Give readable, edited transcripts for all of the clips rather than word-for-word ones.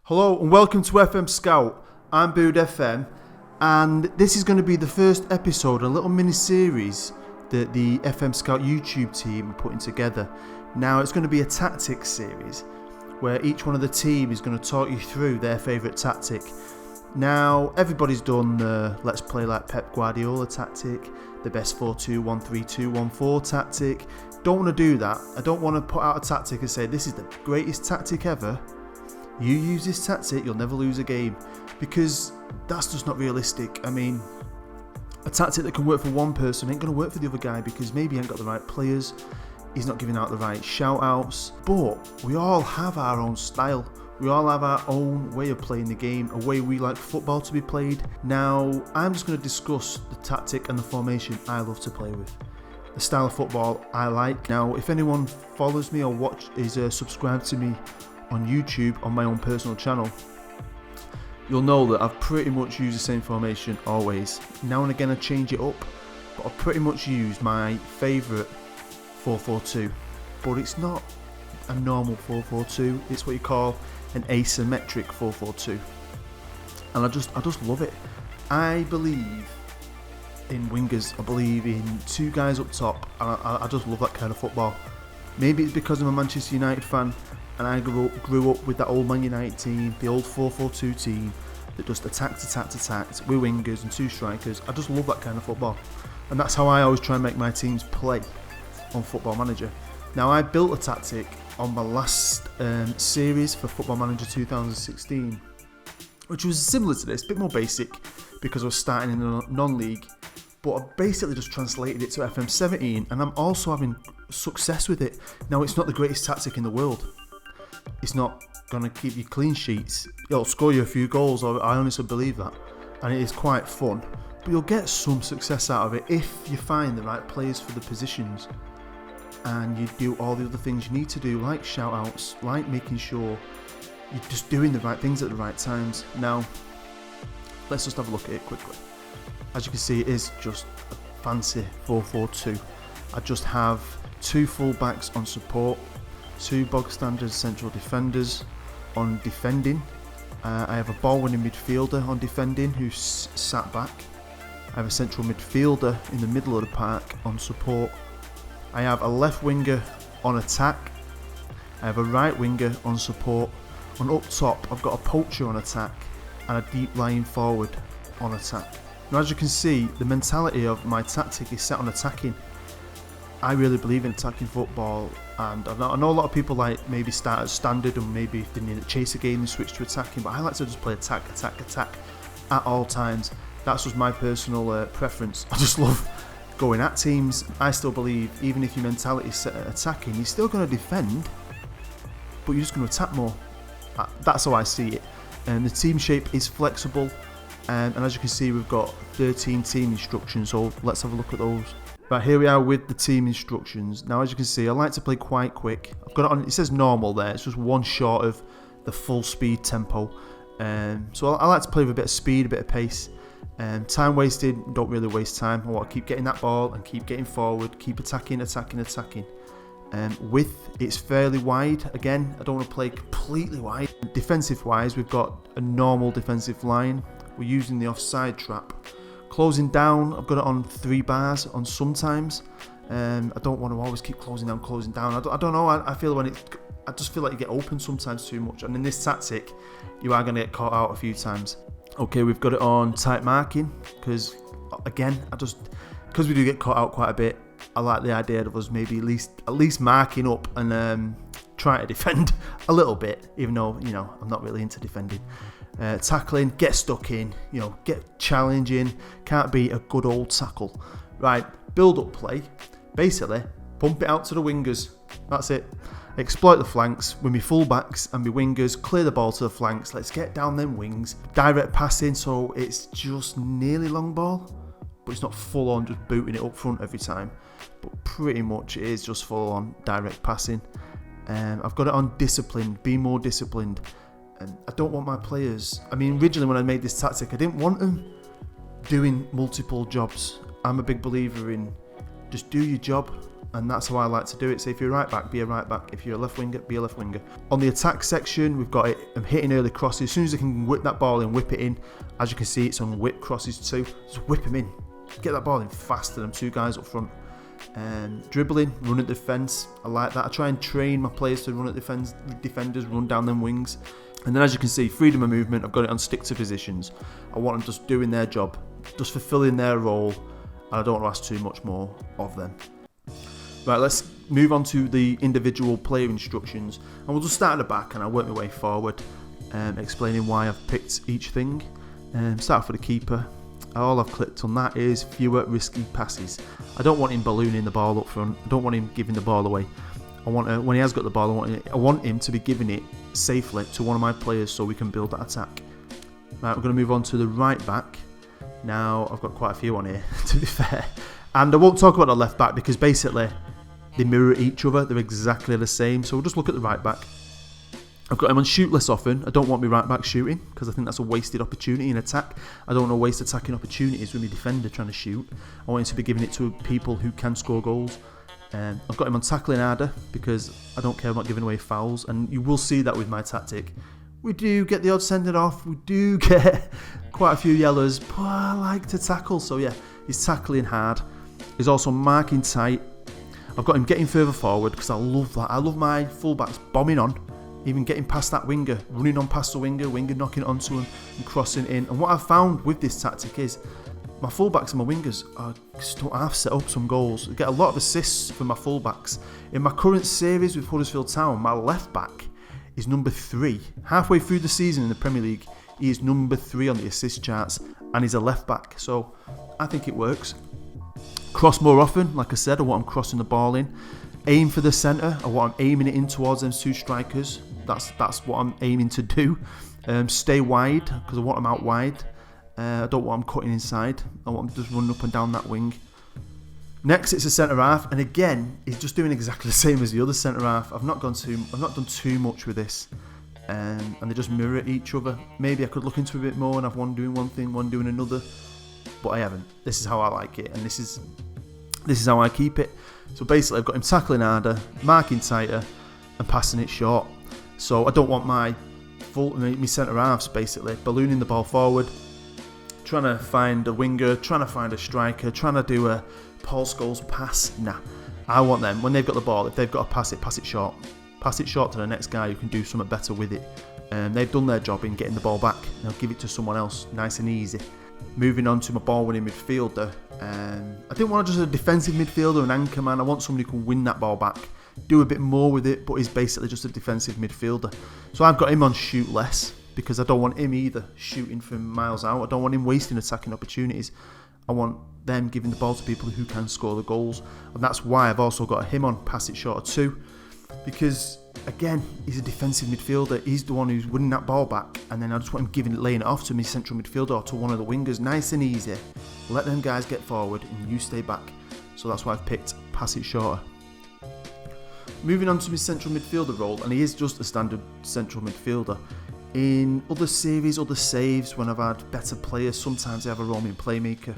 Hello and welcome to FM Scout. I'm Bood FM, and this is going to be the first episode, a little mini series that the FM Scout YouTube team are putting together. Now it's going to be a tactics series where each one of the team is going to talk you through their favourite tactic. Now everybody's done the let's play like Pep Guardiola tactic, the best 4-2-1-3-2-1-4 tactic. Don't want to do that. I don't want to put out a tactic and say this is the greatest tactic ever. You use this tactic, you'll never lose a game, because that's just not realistic. I mean, a tactic that can work for one person ain't going to work for the other guy because maybe he ain't got the right players, he's not giving out the right shout outs. But we all have our own style. We all have our own way of playing the game, a way we like football to be played. Now, I'm just going to discuss the tactic and the formation I love to play with. The style of football I like. Now, if anyone follows me or is subscribed to me on YouTube on my own personal channel, you'll know that I've pretty much used the same formation always. Now and again I change it up, but I pretty much use my favourite 4-4-2. But it's not a normal 4-4-2, it's what you call an asymmetric 4-4-2. And I just love it. I believe in wingers, I believe in two guys up top, and I just love that kind of football. Maybe it's because I'm a Manchester United fan and I grew up with that old Man United team, the old 4-4-2 team that just attacked with wingers and two strikers. I just love that kind of football, and that's how I always try and make my teams play on Football Manager. Now, I built a tactic on my last series for Football Manager 2016, which was similar to this, a bit more basic because I was starting in a non-league, but I basically just translated it to FM17, and I'm also having success with it. Now, it's not the greatest tactic in the world. It's not going to keep you clean sheets. It'll score you a few goals, I honestly believe that. And it is quite fun. But you'll get some success out of it if you find the right players for the positions. And you do all the other things you need to do, like shout outs, like making sure you're just doing the right things at the right times. Now, let's just have a look at it quickly. As you can see, it is just a fancy 4-4-2. I just have two full backs on support, two bog standard central defenders on defending. I have a ball winning midfielder on defending who's sat back. I have a central midfielder in the middle of the park on support. I have a left winger on attack. I have a right winger on support. And up top I've got a poacher on attack and a deep lying forward on attack. Now, as you can see, the mentality of my tactic is set on attacking. I really believe in attacking football, and I know a lot of people like maybe start at standard and maybe if they need to chase a game and switch to attacking, but I like to just play attack at all times. That's just my personal preference. I just love going at teams. I still believe even if your mentality is set at attacking, you're still going to defend, but you're just going to attack more. That's how I see it. And the team shape is flexible, and as you can see, we've got 13 team instructions, so let's have a look at those. Right, here we are with the team instructions. Now, as you can see, I like to play quite quick. I've got it on, it says normal there, it's just one short of the full speed tempo. So I like to play with a bit of speed, a bit of pace. Time wasted, don't really waste time. I want to keep getting that ball and keep getting forward, keep attacking. Width, it's fairly wide. Again, I don't want to play completely wide. Defensive wise, we've got a normal defensive line. We're using the offside trap. Closing down, I've got it on 3 bars on sometimes. I don't want to always keep closing down. I don't know, I feel I just feel like you get open sometimes too much. And in this tactic, you are going to get caught out a few times. Okay, we've got it on tight marking, because again, because we do get caught out quite a bit, I like the idea of us maybe at least marking up and trying to defend a little bit, even though, I'm not really into defending. Tackling, get stuck in, get challenging, can't be a good old tackle. Right, build up play, basically pump it out to the wingers, that's it. Exploit the flanks with my fullbacks and my wingers, clear the ball to the flanks, let's get down them wings. Direct passing, so it's just nearly long ball, but it's not full on just booting it up front every time, but pretty much it is just full on direct passing. I've got it on disciplined, be more disciplined. And I don't want my players, originally when I made this tactic, I didn't want them doing multiple jobs. I'm a big believer in just do your job, and that's how I like to do it. So if you're a right back, be a right back. If you're a left winger, be a left winger. On the attack section, we've got it. I'm hitting early crosses. As soon as I can whip that ball in, whip it in. As you can see, it's on whip crosses too. Just whip them in. Get that ball in faster than 2 guys up front. Dribbling, run at defence. I like that. I try and train my players to run at defenders, run down them wings. And then as you can see, freedom of movement, I've got it on stick to positions. I want them just doing their job, just fulfilling their role, and I don't want to ask too much more of them. Right, let's move on to the individual player instructions, and we'll just start at the back and I'll work my way forward, explaining why I've picked each thing. Start off with the keeper. All I've clicked on that is fewer risky passes. I don't want him ballooning the ball up front. I don't want him giving the ball away. I want when he has got the ball, I want him to be giving it safely to one of my players so we can build that attack. Right, we're going to move on to the right back. Now, I've got quite a few on here, to be fair. And I won't talk about the left back because basically they mirror each other. They're exactly the same. So we'll just look at the right back. I've got him on shoot less often. I don't want my right back shooting because I think that's a wasted opportunity in attack. I don't want to waste attacking opportunities with my defender trying to shoot. I want him to be giving it to people who can score goals. I've got him on tackling harder because I don't care about giving away fouls, and you will see that with my tactic. We do get the odd sending off, we do get quite a few yellows, but I like to tackle, so yeah, he's tackling hard. He's also marking tight. I've got him getting further forward because I love that. I love my fullbacks bombing on, even getting past that winger, running on past the winger knocking onto him and crossing in. And what I've found with this tactic is my fullbacks and my wingers have set up some goals. I get a lot of assists from my fullbacks. In my current series with Huddersfield Town, my left back is number 3. Halfway through the season in the Premier League, he is number 3 on the assist charts, and he's a left back. So I think it works. Cross more often, like I said, I want him crossing the ball in. Aim for the centre, I want him aiming it in towards them 2 strikers. That's what I'm aiming to do. Stay wide, because I want him out wide. I don't want him cutting inside. I want him just running up and down that wing. Next, it's a centre half, and again, he's just doing exactly the same as the other centre half. I've not done too much with this, and they just mirror each other. Maybe I could look into it a bit more and have one doing one thing, one doing another, but I haven't. This is how I like it, and this is how I keep it. So basically, I've got him tackling harder, marking tighter, and passing it short. So I don't want my centre halves basically ballooning the ball forward, trying to find a winger, trying to find a striker, trying to do a Paul Scholes pass. Nah, I want them, when they've got the ball, if they've got to pass it short. Pass it short to the next guy who can do something better with it. They've done their job in getting the ball back. Now give it to someone else, nice and easy. Moving on to my ball-winning midfielder. I didn't want just a defensive midfielder, an anchor man. I want somebody who can win that ball back, do a bit more with it, but he's basically just a defensive midfielder. So I've got him on shoot less, because I don't want him either shooting from miles out. I don't want him wasting attacking opportunities. I want them giving the ball to people who can score the goals. And that's why I've also got him on pass it short too. Because, again, he's a defensive midfielder. He's the one who's winning that ball back. And then I just want him laying it off to my central midfielder or to one of the wingers. Nice and easy. Let them guys get forward and you stay back. So that's why I've picked pass it shorter. Moving on to my central midfielder role. And he is just a standard central midfielder. In other series, other saves, when I've had better players, sometimes I have a roaming playmaker.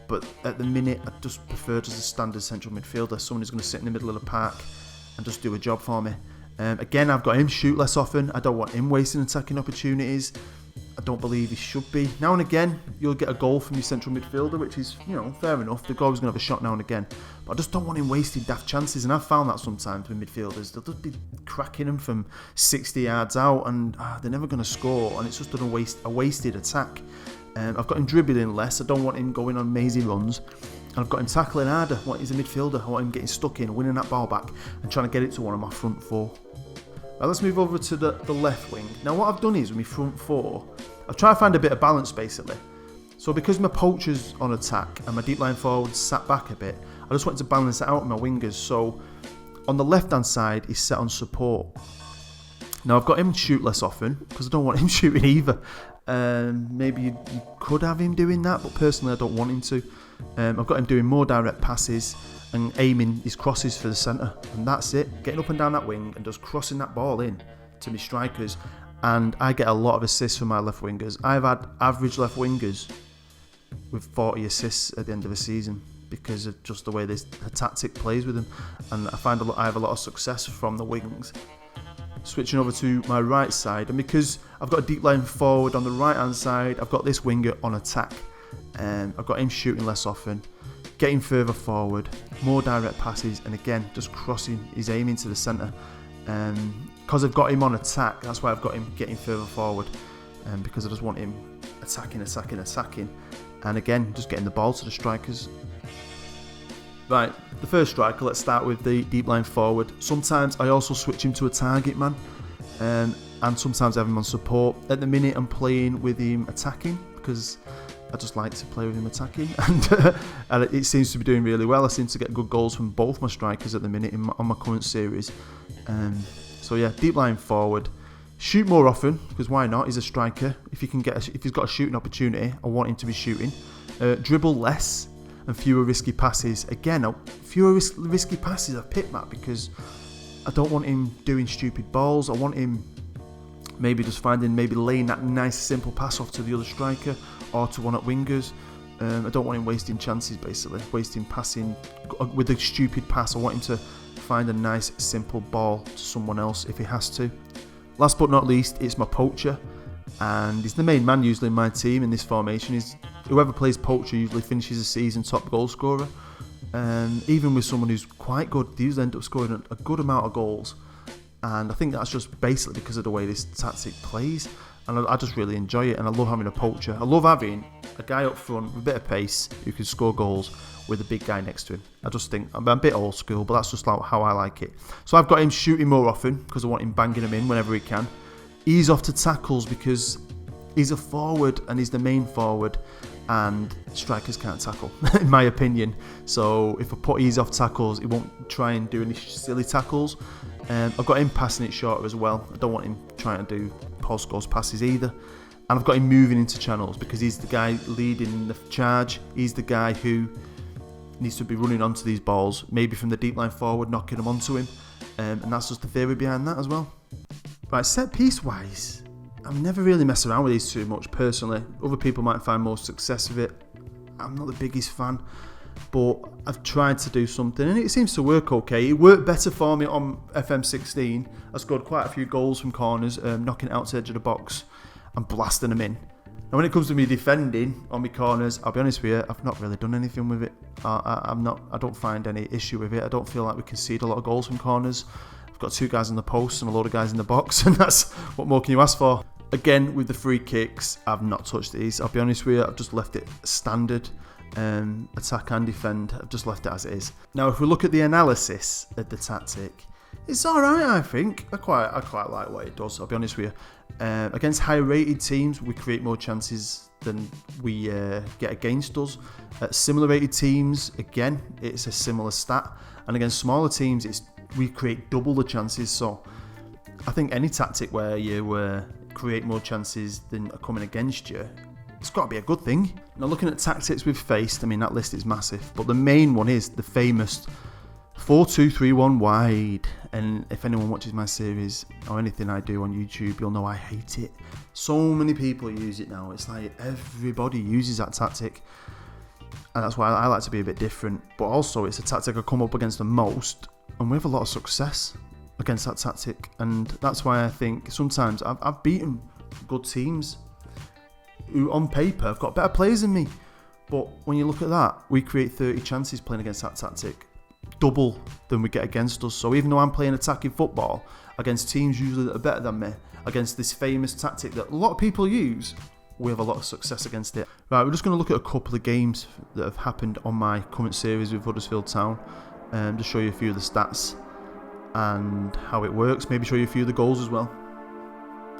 But at the minute, I just prefer just a standard central midfielder, someone who's going to sit in the middle of the park and just do a job for me. Again, I've got him shoot less often. I don't want him wasting attacking opportunities. I don't believe he should be. Now and again, you'll get a goal from your central midfielder, which is, fair enough. They're always going to have a shot now and again. But I just don't want him wasting daft chances. And I've found that sometimes with midfielders. They'll just be cracking them from 60 yards out and they're never going to score. And it's just a wasted attack. I've got him dribbling less. I don't want him going on mazy runs. And I've got him tackling harder. He's a midfielder. I want him getting stuck in, winning that ball back and trying to get it to one of my front 4. Now let's move over to the left wing. Now what I've done is with my front 4, I've tried to find a bit of balance basically. So because my poacher's on attack and my deep line forward sat back a bit, I just wanted to balance it out with my wingers. So on the left hand side, he's set on support. Now I've got him shoot less often because I don't want him shooting either. Maybe you could have him doing that, but personally I don't want him to. I've got him doing more direct passes and aiming his crosses for the centre, and that's it. Getting up and down that wing and just crossing that ball in to my strikers. And I get a lot of assists from my left wingers. I've had average left wingers with 40 assists at the end of the season. because of just the way the tactic plays with him, and I find I have a lot of success from the wings. Switching over to my right side, and because I've got a deep line forward on the right hand side, I've got this winger on attack, and I've got him shooting less often, getting further forward, more direct passes, and again just crossing, he's aiming to the centre. Because I've got him on attack, that's why I've got him getting further forward, because I just want him attacking, and again just getting the ball to the strikers. Right, the first striker, let's start with the deep line forward. Sometimes I also switch him to a target man, and sometimes I have him on support. At the minute I'm playing with him attacking, because I just like to play with him attacking, and it seems to be doing really well. I seem to get good goals from both my strikers at the minute on my current series. So yeah, deep line forward. Shoot more often, because why not? He's a striker. If he's got a shooting opportunity, I want him to be shooting. Dribble less and fewer risky passes. Again, fewer risky passes I pick that because I don't want him doing stupid balls. I want him maybe laying that nice simple pass off to the other striker or to one at wingers. I don't want him wasting chances, basically wasting passing with a stupid pass. I want him to find a nice simple ball to someone else if he has to. Last but not least, it's my poacher, and he's the main man usually in my team in this formation. Whoever plays poacher usually finishes the season top goal scorer. Even with someone who's quite good, they usually end up scoring a good amount of goals, and I think that's just basically because of the way this tactic plays, and I just really enjoy it, and I love having a poacher. I love having a guy up front with a bit of pace who can score goals with a big guy next to him. I just think I'm a bit old school, but that's just how I like it. So I've got him shooting more often because I want him banging them in whenever he can. Ease off to tackles because he's a forward and he's the main forward, and strikers can't tackle in my opinion. So if I put ease off tackles, he won't try and do any silly tackles. I've got him passing it shorter as well. I don't want him trying to do post-goals passes either. And I've got him moving into channels because he's the guy leading the charge. He's the guy who needs to be running onto these balls, maybe from the deep line forward, knocking them onto him. And that's just the theory behind that as well. Right, set piece wise, I've never really messed around with these too much personally. Other people might find more success with it. I'm not the biggest fan, but I've tried to do something and it seems to work okay. It worked better for me on FM16. I scored quite a few goals from corners, knocking it out to the edge of the box and blasting them in. And when it comes to me defending on my corners, I'll be honest with you, I've not really done anything with it. I don't find any issue with it. I don't feel like we concede a lot of goals from corners. I've got 2 guys in the post and a load of guys in the box, and that's what more can you ask for? Again, with the free kicks, I've not touched these. I'll be honest with you, I've just left it standard. Attack and defend, I've just left it as it is. Now, if we look at the analysis of the tactic, it's alright, I think. I quite like what it does, I'll be honest with you. Against higher rated teams, we create more chances than we get against us. Similar rated teams, again, it's a similar stat. And against smaller teams, we create double the chances. So I think any tactic where you create more chances than are coming against you, it's got to be a good thing. Now, looking at tactics we've faced, I mean, that list is massive. But the main one is the famous 4-2-3-1 wide. And if anyone watches my series or anything I do on YouTube, you'll know I hate it. So many people use it now. It's like everybody uses that tactic. And that's why I like to be a bit different. But also, it's a tactic I come up against the most. And we have a lot of success against that tactic. And that's why I think sometimes I've beaten good teams who on paper have got better players than me. But when you look at that, we create 30 chances playing against that tactic. Double than we get against us. So even though I'm playing attacking football against teams usually that are better than me, against this famous tactic that a lot of people use, we have a lot of success against it. Right, we're just going to look at a couple of games that have happened on my current series with Huddersfield Town, to show you a few of the stats and how it works. Maybe show you a few of the goals as well,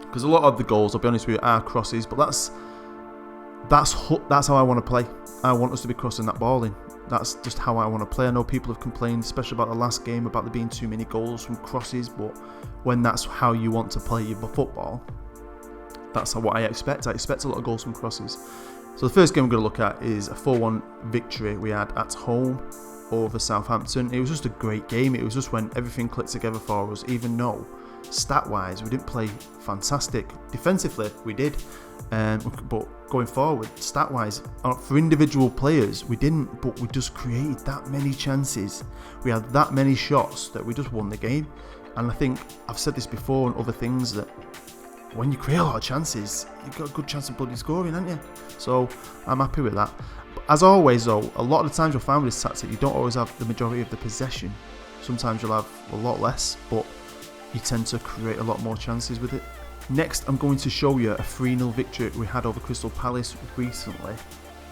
because a lot of the goals, I'll be honest with you, are crosses. But that's how I want to play. I want us to be crossing that ball in. That's just how I want to play. I know people have complained, especially about the last game, about there being too many goals from crosses, but when that's how you want to play your football, that's what I expect. I expect a lot of goals from crosses. So the first game we're going to look at is a 4-1 victory we had at home over Southampton. It was just a great game. It was just when everything clicked together for us, even though Stat-wise, we didn't play fantastic. Defensively, we did. But going forward, stat-wise, for individual players, we didn't. But we just created that many chances. We had that many shots that we just won the game. And I think I've said this before and other things, that when you create a lot of chances, you've got a good chance of bloody scoring, haven't you? So I'm happy with that. But as always, though, a lot of the times you'll find with this tactic, you don't always have the majority of the possession. Sometimes you'll have a lot less, but you tend to create a lot more chances with it. Next, I'm going to show you a 3-0 victory we had over Crystal Palace recently.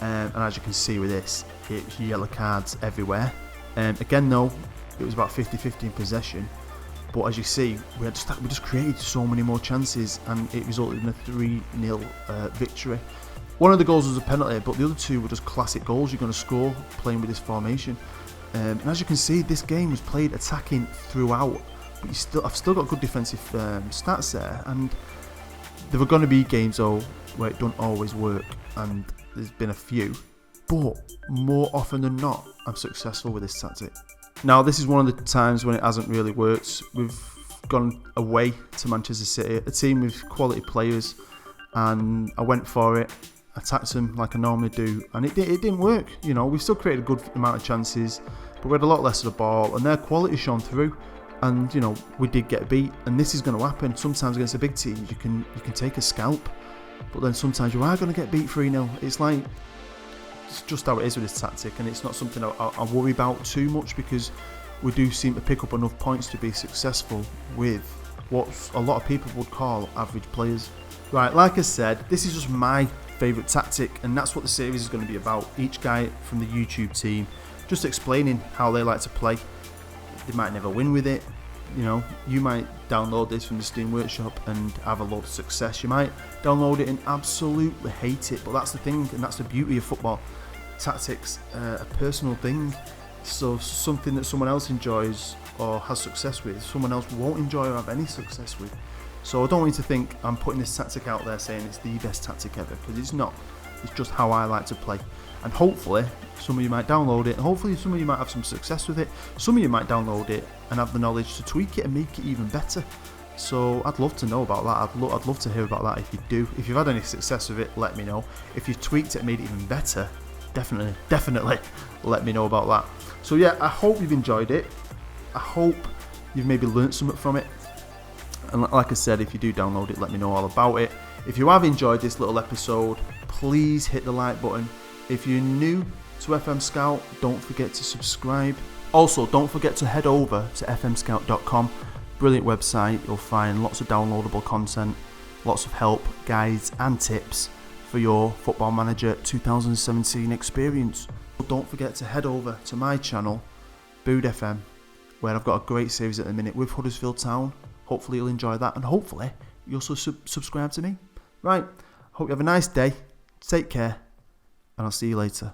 And as you can see with this, it's yellow cards everywhere. Again, though, it was about 50-50 in possession. But as you see, we just created so many more chances, and it resulted in a 3-0 victory. One of the goals was a penalty, but the other two were just classic goals you're going to score playing with this formation. And as you can see, this game was played attacking throughout. But I've still got good defensive stats there, and there are going to be games though where it don't always work, and there's been a few. But more often than not, I'm successful with this tactic. Now, this is one of the times when it hasn't really worked. We've gone away to Manchester City, a team with quality players, and I went for it, attacked them like I normally do, and it didn't work. You know, we still created a good amount of chances, but we had a lot less of the ball, and their quality shone through. And you know, we did get beat, and this is going to happen sometimes against a big team. You can take a scalp, but then sometimes you are going to get beat 3-0. It's just how it is with this tactic, and it's not something I worry about too much, because we do seem to pick up enough points to be successful with what a lot of people would call average players. Right, like I said, this is just my favourite tactic, and that's what the series is going to be about. Each guy from the YouTube team just explaining how they like to play. They might never win with it. You know, you might download this from the Steam Workshop and have a lot of success. You might download it and absolutely hate it, but that's the thing, and that's the beauty of football. Tactics, a personal thing. So something that someone else enjoys or has success with, someone else won't enjoy or have any success with. So I don't want you to think I'm putting this tactic out there saying it's the best tactic ever, because it's not. It's just how I like to play. And hopefully some of you might download it, and hopefully some of you might have some success with it. Some of you might download it and have the knowledge to tweak it and make it even better. So I'd love to know about that. I'd love to hear about that if you do. If you've had any success with it, let me know. If you've tweaked it and made it even better, definitely let me know about that. So yeah, I hope you've enjoyed it. I hope you've maybe learnt something from it. And like I said, if you do download it, let me know all about it. If you have enjoyed this little episode, please hit the like button. If you're new to FM Scout, don't forget to subscribe. Also, don't forget to head over to fmscout.com. Brilliant website. You'll find lots of downloadable content, lots of help, guides and tips for your Football Manager 2017 experience. Don't forget to head over to my channel, Bood FM, where I've got a great series at the minute with Huddersfield Town. Hopefully you'll enjoy that, and hopefully you'll also subscribe to me. Right, hope you have a nice day, take care, and I'll see you later.